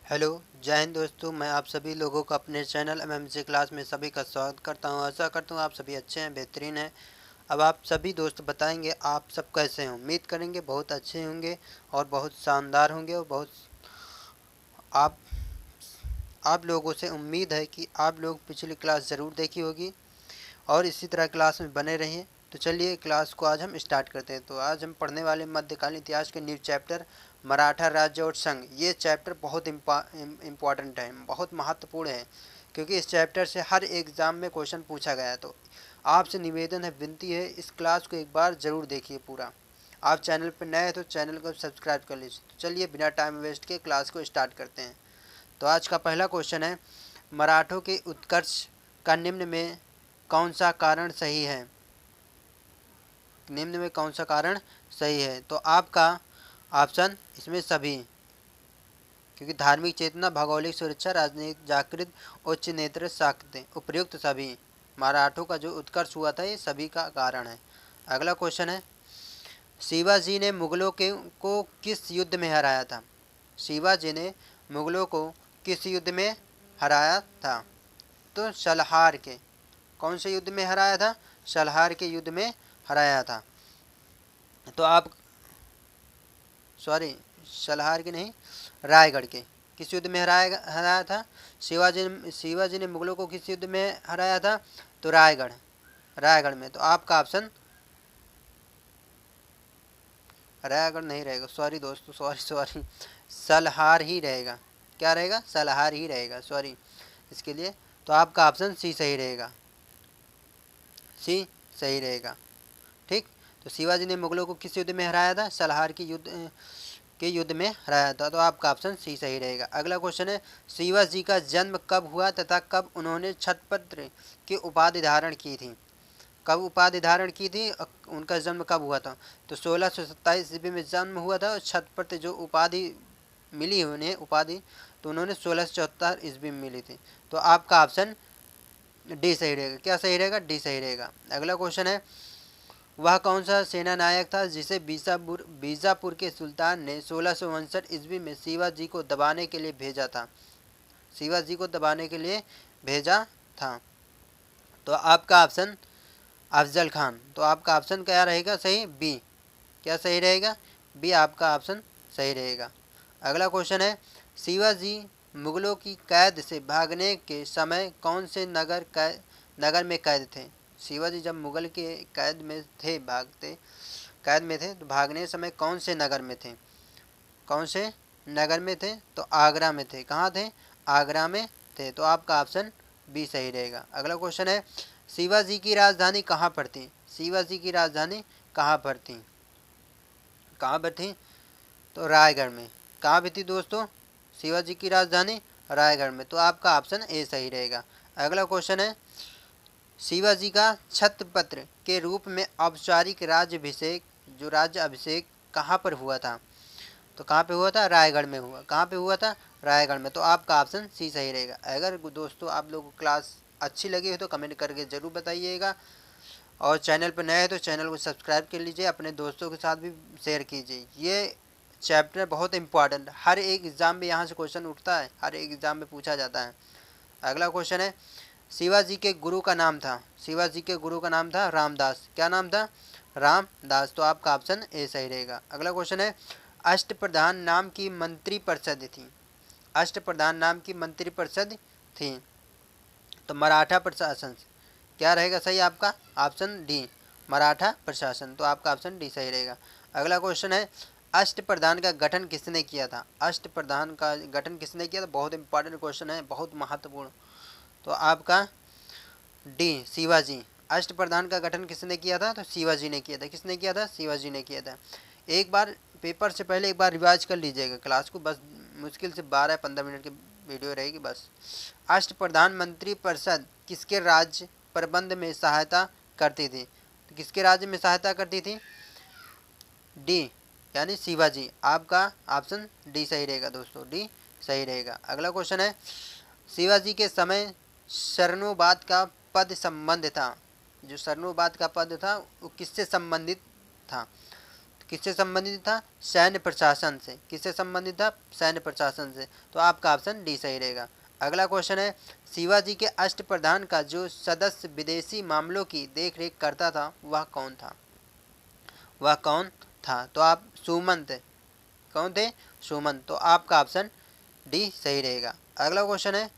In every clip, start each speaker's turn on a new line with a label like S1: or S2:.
S1: Hello, जय हिंद दोस्तों। मैं आप सभी लोगों को अपने चैनल एमएमसी क्लास में सभी का स्वागत करता हूं। आशा करता हूं आप सभी अच्छे हैं, बेहतरीन हैं। अब आप सभी दोस्त बताएंगे आप सब कैसे हैं। उम्मीद करेंगे बहुत अच्छे होंगे और बहुत शानदार होंगे और बहुत आप आप लोगों से उम्मीद है कि आप लोग पिछली क्लास ज़रूर देखी होगी और इसी तरह क्लास में बने रहिए। तो चलिए क्लास को आज हम स्टार्ट करते हैं। तो आज हम पढ़ने वाले मध्यकालीन इतिहास के न्यू चैप्टर मराठा राज्य और संघ। ये चैप्टर बहुत इम्पॉर्टेंट है, बहुत महत्वपूर्ण है, क्योंकि इस चैप्टर से हर एग्ज़ाम में क्वेश्चन पूछा गया है। तो आपसे निवेदन है, विनती है, इस क्लास को एक बार ज़रूर देखिए पूरा। आप चैनल पर नए हैं तो चैनल को सब्सक्राइब कर लीजिए। तो चलिए बिना टाइम वेस्ट के क्लास को स्टार्ट करते हैं। तो आज का पहला क्वेश्चन है, मराठों के उत्कर्ष का निम्न में कौन सा कारण सही है। निम्न में कौन सा कारण सही है। तो आपका ऑप्शन इसमें सभी, क्योंकि धार्मिक चेतना, भौगोलिक सुरक्षा, राजनीतिक जागृत, उच्च नेतृत्व, शक्ति, उपयुक्त सभी। मराठों का जो उत्कर्ष हुआ था ये सभी का कारण है। अगला क्वेश्चन है, शिवाजी ने मुगलों के को किस युद्ध में हराया था। शिवाजी ने मुगलों को किस युद्ध में हराया था। तो सलहार के, कौन से युद्ध में हराया था। सलहार के युद्ध में हराया था। तो आप सॉरी, सलहार के नहीं, रायगढ़ के किस युद्ध में हराया था। शिवाजी ने मुगलों को किस युद्ध में हराया था। तो रायगढ़ में। तो आपका ऑप्शन रायगढ़ नहीं रहेगा, सॉरी दोस्तों, सॉरी, सलहार ही रहेगा। क्या रहेगा, सलहार ही रहेगा, सॉरी इसके लिए। तो आपका ऑप्शन सी सही रहेगा, सी सही रहेगा। ठीक। तो शिवाजी ने मुगलों को किस युद्ध में हराया था। सलहार के युद्ध में हराया था। तो आपका ऑप्शन सी सही रहेगा। अगला क्वेश्चन है, शिवाजी का जन्म कब हुआ तथा कब उन्होंने छत्रपति की उपाधि धारण की थी। कब उपाधि धारण की थी, उनका जन्म कब हुआ था। तो 1627 ईस्वी में जन्म हुआ था और छत्रपति जो उपाधि मिली उन्हें उपाधि, तो उन्होंने 1674 ईस्वी में मिली थी। तो आपका ऑप्शन डी सही रहेगा। क्या सही रहेगा, डी सही रहेगा। अगला क्वेश्चन है, वह कौन सा सेना नायक था जिसे बीजापुर के सुल्तान ने 1659 ईस्वी में शिवाजी को दबाने के लिए भेजा था। शिवाजी को दबाने के लिए भेजा था। तो आपका ऑप्शन अफजल खान। तो आपका ऑप्शन क्या रहेगा सही, बी। क्या सही रहेगा, बी आपका ऑप्शन सही रहेगा। अगला क्वेश्चन है, शिवाजी मुगलों की कैद से भागने के समय कौन से नगर में कैद थे। शिवाजी जब मुगल के कैद में थे, कैद में थे, तो भागने समय कौन से नगर में थे। कौन से नगर में थे। तो आगरा में थे। कहाँ थे, आगरा में थे। तो आपका ऑप्शन बी सही रहेगा। अगला क्वेश्चन है, शिवाजी की राजधानी कहाँ पर थी। शिवाजी की राजधानी कहाँ पर थी, कहाँ पर थी। तो रायगढ़ में। कहाँ पर थी दोस्तों, शिवाजी की राजधानी रायगढ़ में। तो आपका ऑप्शन ए सही रहेगा। अगला क्वेश्चन है, शिवाजी का छत्रपति के रूप में औपचारिक राज्याभिषेक, जो राज्य अभिषेक कहाँ पर हुआ था। तो कहाँ पे हुआ था, रायगढ़ में हुआ। कहाँ पे हुआ था, रायगढ़ में। तो आपका ऑप्शन सी सही रहेगा। अगर दोस्तों आप लोगों को क्लास अच्छी लगी हो तो कमेंट करके ज़रूर बताइएगा, और चैनल पर नए हैं तो चैनल को सब्सक्राइब कर लीजिए, अपने दोस्तों के साथ भी शेयर कीजिए। ये चैप्टर बहुत इंपॉर्टेंट, हर एक एग्ज़ाम में यहाँ से क्वेश्चन उठता है, हर एक एग्ज़ाम में पूछा जाता है। अगला क्वेश्चन है, शिवाजी के गुरु का नाम था। शिवाजी के गुरु का नाम था रामदास। क्या नाम था, रामदास। तो आपका ऑप्शन ए सही रहेगा। अगला क्वेश्चन है, अष्टप्रधान नाम की मंत्रिपरिषद थी। अष्टप्रधान नाम की मंत्रिपरिषद थी। तो मराठा प्रशासन। क्या रहेगा सही आपका, ऑप्शन डी, मराठा प्रशासन। तो आपका ऑप्शन डी सही रहेगा। अगला क्वेश्चन है, अष्टप्रधान का गठन किसने किया था। अष्टप्रधान का गठन किसने किया था, बहुत इंपॉर्टेंट क्वेश्चन है, बहुत महत्वपूर्ण। तो आपका डी, शिवाजी। अष्टप्रधान का गठन किसने किया था। तो शिवाजी ने किया था। किसने किया था, शिवाजी ने किया था। एक बार पेपर से पहले एक बार रिवाइज कर लीजिएगा क्लास को, बस मुश्किल से 12-15 मिनट की वीडियो रहेगी बस। अष्टप्रधान मंत्री परिषद किसके राज्य प्रबंध में सहायता करती थी। तो किसके राज्य में सहायता करती थी, डी यानी शिवाजी। आपका ऑप्शन डी सही रहेगा दोस्तों, डी सही रहेगा। अगला क्वेश्चन है, शिवाजी के समय शरणोबाद का पद संबंध था। जो शरणोबाद का पद था वो किससे संबंधित था। किससे संबंधित था? सैन्य प्रशासन से। किससे संबंधित था? सैन्य प्रशासन से। तो आपका ऑप्शन डी सही रहेगा। अगला क्वेश्चन है, शिवाजी के अष्टप्रधान का जो सदस्य विदेशी मामलों की देखरेख करता था वह कौन था? वह कौन था? तो आप सुमंत। कौन थे? सुमंत। तो आपका ऑप्शन डी सही रहेगा। अगला क्वेश्चन है,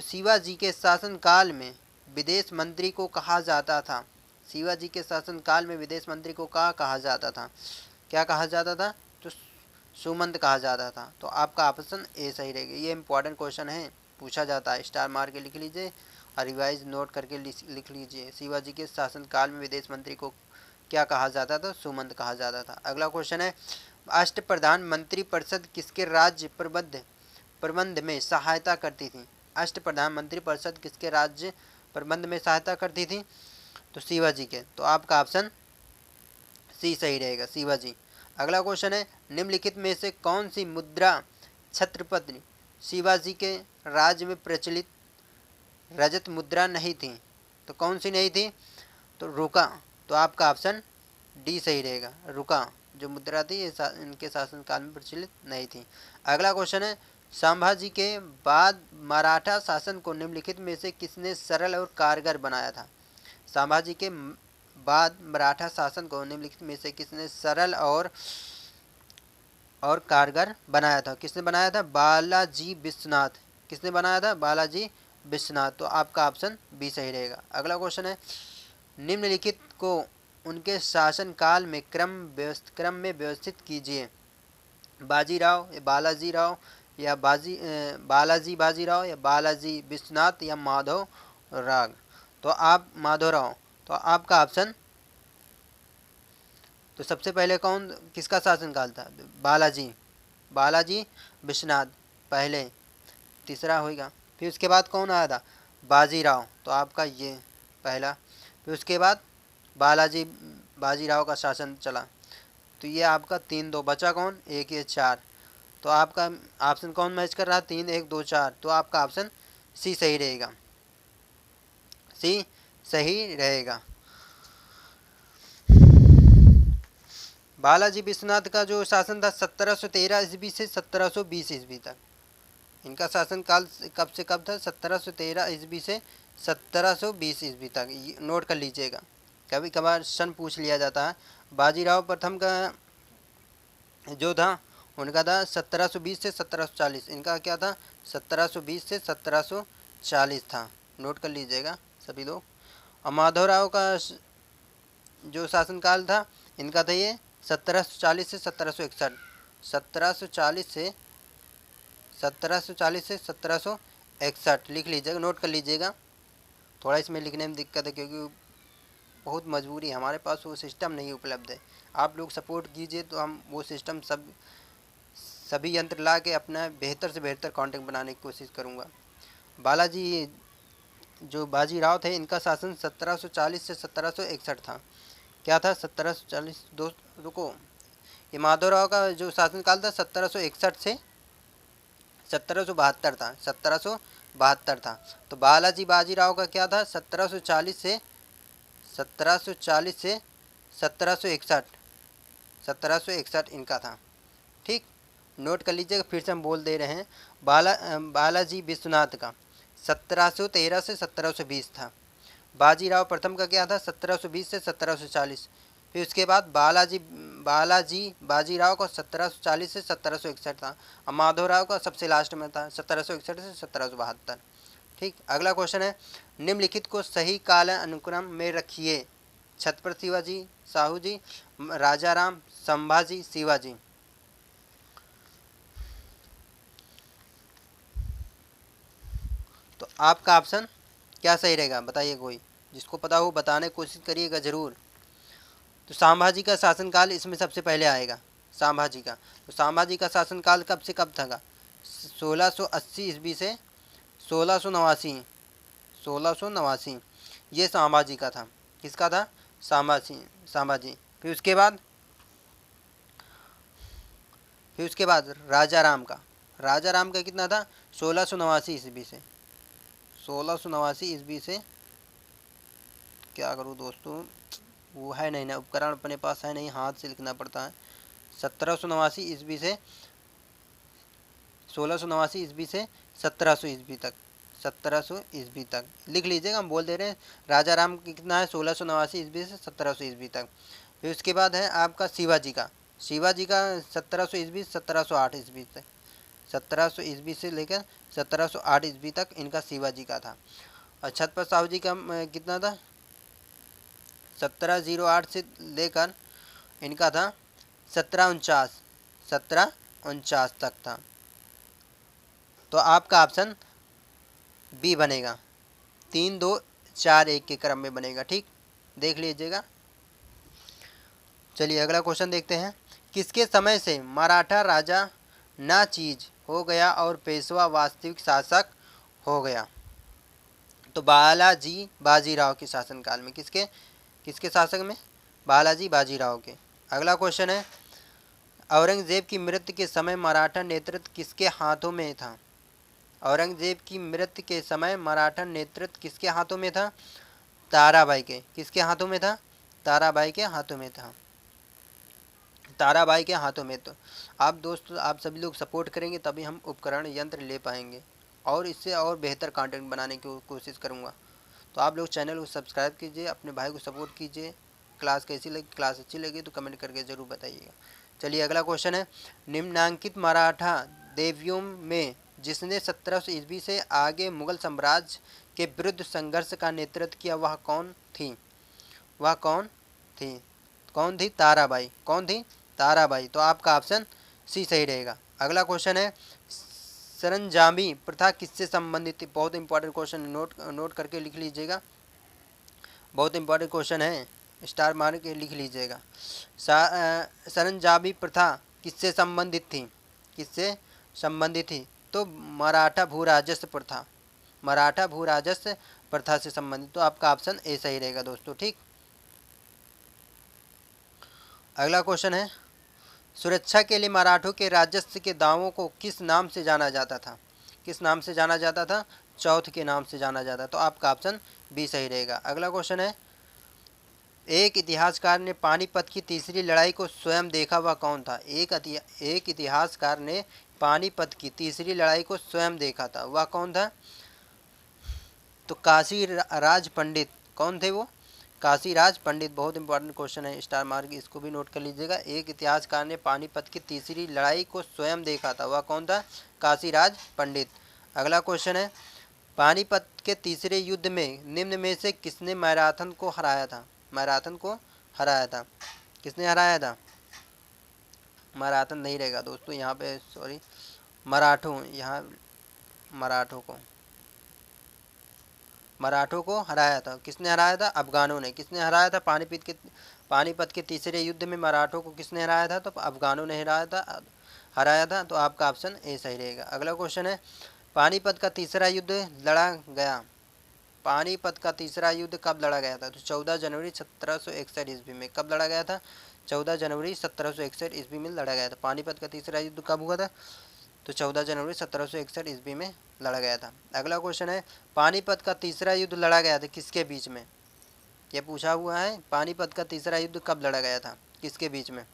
S1: शिवाजी के शासनकाल में विदेश मंत्री को कहा जाता था? शिवाजी के शासनकाल में विदेश मंत्री को क्या कहा जाता था? क्या कहा जाता था? तो सुमंत कहा जाता था। तो आपका ऑप्शन ए सही रहेगा। ये इंपॉर्टेंट क्वेश्चन है, पूछा जाता है, स्टार मार के लिख लीजिए और रिवाइज नोट करके लिख लीजिए। शिवाजी के शासनकाल में विदेश मंत्री को क्या कहा जाता था? सुमंत कहा जाता था। अगला क्वेश्चन है, अष्टप्रधान मंत्री परिषद किसके राज्य प्रबंध में सहायता करती थी? अष्टप्रधान मंत्री परिषद किसके राज्य प्रबंध में सहायता करती थी? तो शिवाजी के। तो आपका ऑप्शन सी सही रहेगा, शिवाजी। अगला क्वेश्चन है, निम्नलिखित में से कौन सी मुद्रा छत्रपति शिवाजी के राज्य में प्रचलित रजत मुद्रा नहीं थी? तो कौन सी नहीं थी? तो रुका। तो आपका ऑप्शन डी सही रहेगा, रुका जो मुद्रा थी ये इनके शासनकाल में प्रचलित नहीं थी। अगला क्वेश्चन है, संभाजी के बाद मराठा शासन को निम्नलिखित में से किसने सरल और कारगर बनाया था? संभाजी के बाद मराठा शासन को निम्नलिखित में से किसने सरल और कारगर बनाया था? किसने बनाया था? बालाजी विश्वनाथ। किसने बनाया था? बालाजी विश्वनाथ। तो आपका ऑप्शन बी सही रहेगा। अगला क्वेश्चन है, निम्नलिखित को उनके शासनकाल में क्रम में व्यवस्थित कीजिए। बाजीराव या बालाजी राव या बालाजी बाजीराव या बालाजी विश्वनाथ या माधव राग। तो आप माधवराव। तो आपका ऑप्शन, तो सबसे पहले कौन किसका शासनकाल था? बालाजी विश्वनाथ पहले, तीसरा होगा। फिर उसके बाद कौन आया था? बाजीराव। तो आपका ये पहला। फिर उसके बाद बाजीराव का शासन चला। तो ये आपका 3 2 बचा कौन? 1 ये 4। तो आपका ऑप्शन कौन मैच कर रहा है? 3 1 2 4। तो आपका ऑप्शन सी सही रहेगा, सी सही रहेगा। बालाजी विश्वनाथ का जो शासन था 1713 ईस्वी से 1720 ईस्वी तक। इनका शासनकाल कब से कब था? 1713 ईस्वी से 1720 ईस्वी तक। नोट कर लीजिएगा, कभी कभार सन पूछ लिया जाता है। बाजीराव प्रथम का जो था उनका था 1720 से 1740। इनका क्या था? 1720 से 1740 था। नोट कर लीजिएगा सभी लोग। और माधवराव का जो शासनकाल था इनका था ये 1740 से 1761। 1740 से 1761 लिख लीजिएगा, नोट कर लीजिएगा। थोड़ा इसमें लिखने में दिक्कत है क्योंकि बहुत मजबूरी है, हमारे पास वो सिस्टम नहीं उपलब्ध है। आप लोग सपोर्ट कीजिए तो हम वो सिस्टम सभी यंत्र ला के अपना बेहतर से बेहतर कंटेंट बनाने की कोशिश करूँगा। बालाजी जो बाजीराव थे इनका शासन 1740 से 1761 था। क्या था? 1740 रुको, ये माधवराव का जो शासनकाल था 1761 से 1772 था। 1772 था। तो बालाजी बाजीराव का क्या था? 1740 से 1761। 1761 इनका था। ठीक, नोट कर लीजिएगा। फिर से हम बोल दे रहे हैं, बालाजी विश्वनाथ का 1713 से 1720 था। बाजीराव प्रथम का क्या था? 1720 से 1740। फिर उसके बाद बालाजी बाजीराव का 1740 से 1761 था। और माधवराव का सबसे लास्ट में था 1761 से 1772। ठीक, अगला क्वेश्चन है, निम्नलिखित को सही काल अनुक्रम में रखिए। छत्रपति शिवाजी, साहू जी, राजाराम, संभाजी, शिवाजी। तो आपका ऑप्शन क्या सही रहेगा? बताइए, कोई जिसको पता हो बताने की कोशिश करिएगा ज़रूर। तो संभाजी का शासनकाल इसमें सबसे पहले आएगा, संभाजी का। तो संभाजी का शासनकाल कब से कब था? 1680 ईस्वी से 1689 ये संभाजी का था। किसका था? संभाजी। फिर उसके बाद राजा राम का कितना था? 1689 ईस्वी से 1689 ईस्वी से, क्या करूँ दोस्तों, वो है नहीं ना, उपकरण अपने पास है नहीं, हाथ से लिखना पड़ता है। 1789 ईस्वी से 1689 ईस्वी से 1700 ईस्वी तक, 1700 ईस्वी तक लिख लीजिएगा, हम बोल दे रहे हैं। राजा राम कितना है, 1689 ईस्वी से 1700 ईस्वी तक। फिर उसके बाद है आपका शिवाजी का, शिवाजी का 1700 ईस्वी 1708 ईस्वी तक, 1700 ईस्वी से लेकर 1708 ईस्वी तक इनका शिवाजी का था। और छत्रपति साहू जी का कितना था, 1708 से लेकर इनका था 1749, 1749 तक था। तो आपका ऑप्शन बी बनेगा, 3 2 4 1 के क्रम में बनेगा, ठीक, देख लीजिएगा। चलिए अगला क्वेश्चन देखते हैं। किसके समय से मराठा राजा नाचीज हो गया और पेशवा वास्तविक शासक हो गया? तो बालाजी बाजीराव के शासनकाल में, किसके किसके शासक में, बालाजी बाजीराव के। अगला क्वेश्चन है, औरंगजेब की मृत्यु के समय मराठा नेतृत्व किसके हाथों में था? औरंगजेब की मृत्यु के समय मराठा नेतृत्व किसके हाथों में था? ताराबाई के, किसके हाथों में था? ताराबाई के हाथों में था, ताराबाई के हाथों में। तो आप दोस्तों, आप सभी लोग सपोर्ट करेंगे तभी हम उपकरण यंत्र ले पाएंगे, और इससे और बेहतर कंटेंट बनाने की कोशिश करूँगा। तो आप लोग चैनल को सब्सक्राइब कीजिए, अपने भाई को सपोर्ट कीजिए। क्लास कैसी लगी, क्लास अच्छी लगी तो कमेंट करके ज़रूर बताइएगा। चलिए अगला क्वेश्चन है, निम्नांकित मराठा देवियों में जिसने 1700 ईस्वी से आगे मुगल साम्राज्य के विरुद्ध संघर्ष का नेतृत्व किया वह कौन थी? वह कौन थी? कौन थी? ताराबाई। कौन थी? ताराबाई। तो आपका ऑप्शन सी सही रहेगा। अगला क्वेश्चन है, सरंजामी प्रथा किससे संबंधित थी? बहुत इंपॉर्टेंट क्वेश्चन, नोट करके लिख लीजिएगा, बहुत इंपॉर्टेंट क्वेश्चन है, स्टार मार के लिख लीजिएगा। सरंजामी प्रथा किससे संबंधित थी? किससे संबंधित थी? तो मराठा भू राजस्व प्रथा, मराठा भू राजस्व प्रथा से संबंधित। तो आपका ऑप्शन ए सही रहेगा दोस्तों, ठीक। अगला क्वेश्चन है, सुरक्षा के लिए मराठों के राजस्व के दावों को किस नाम से जाना जाता था? किस नाम से जाना जाता था? चौथ के नाम से जाना जाता। तो आपका ऑप्शन बी सही रहेगा। अगला क्वेश्चन है, एक इतिहासकार ने पानीपत की तीसरी लड़ाई को स्वयं देखा, वह कौन था? एक इतिहासकार ने पानीपत की तीसरी लड़ाई को स्वयं देखा था, वह कौन था? तो काशी राज पंडित। कौन थे वो? काशी राज पंडित। बहुत इंपॉर्टेंट क्वेश्चन है, स्टार मार्क, इसको भी नोट कर लीजिएगा। एक इतिहासकार ने पानीपत की तीसरी लड़ाई को स्वयं देखा था, वह कौन था? काशी राज पंडित। अगला क्वेश्चन है, पानीपत के तीसरे युद्ध में निम्न में से किसने मैराथन को हराया था? मैराथन को हराया था, किसने हराया था? मैराथन नहीं रहेगा दोस्तों यहाँ पे, सॉरी, मराठों, यहाँ मराठों को हराया था। किसने हराया था? अफगानों ने। किसने हराया था? पानीपत के तीसरे युद्ध में मराठों को किसने हराया था? तो अफगानों ने हराया था। तो आपका ऑप्शन ए सही रहेगा। अगला क्वेश्चन है, पानीपत का तीसरा युद्ध लड़ा गया, पानीपत का तीसरा युद्ध कब लड़ा गया था? तो 14 जनवरी 1761 ईस्वी में। कब लड़ा गया था? 14 जनवरी 1761 ईस्वी में लड़ा गया था। पानीपत का तीसरा युद्ध कब हुआ था? तो 14 जनवरी 1761 ईस्वी में लड़ा गया था। अगला क्वेश्चन है, पानीपत का तीसरा युद्ध लड़ा गया था किसके बीच में? यह पूछा हुआ है, पानीपत का तीसरा युद्ध कब लड़ा गया था, किसके बीच में?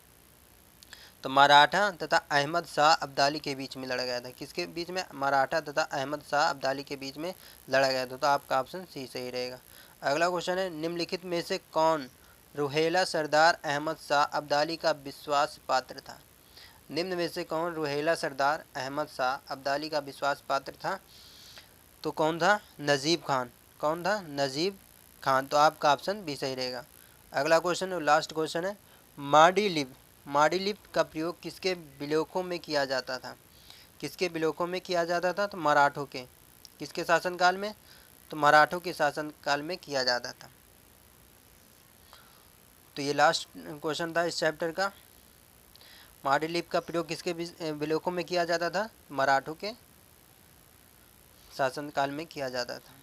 S1: तो मराठा तथा अहमद शाह अब्दाली के बीच में लड़ा गया था। किसके बीच में? मराठा तथा अहमद शाह अब्दाली के बीच में लड़ा गया था। तो आपका ऑप्शन सी सही रहेगा। अगला क्वेश्चन है, निम्नलिखित में से कौन रुहेला सरदार अहमद शाह अब्दाली का विश्वास पात्र था? निम्न में से कौन रुहेला सरदार अहमद शाह अब्दाली का विश्वास पात्र था? तो कौन था? नजीब खान। कौन था? नजीब खान। तो आपका ऑप्शन बी सही रहेगा। अगला क्वेश्चन और लास्ट क्वेश्चन है, मांडीलिप का प्रयोग किसके विलोकों में किया जाता था? किसके विलोकों में किया जाता था? तो मराठों के। किसके शासनकाल में? तो मराठों के शासनकाल में किया जाता था। तो ये लास्ट क्वेश्चन था इस चैप्टर का। मांडीलिप का प्रयोग किसके विलोकों में किया जाता था? मराठों के शासनकाल में किया जाता था।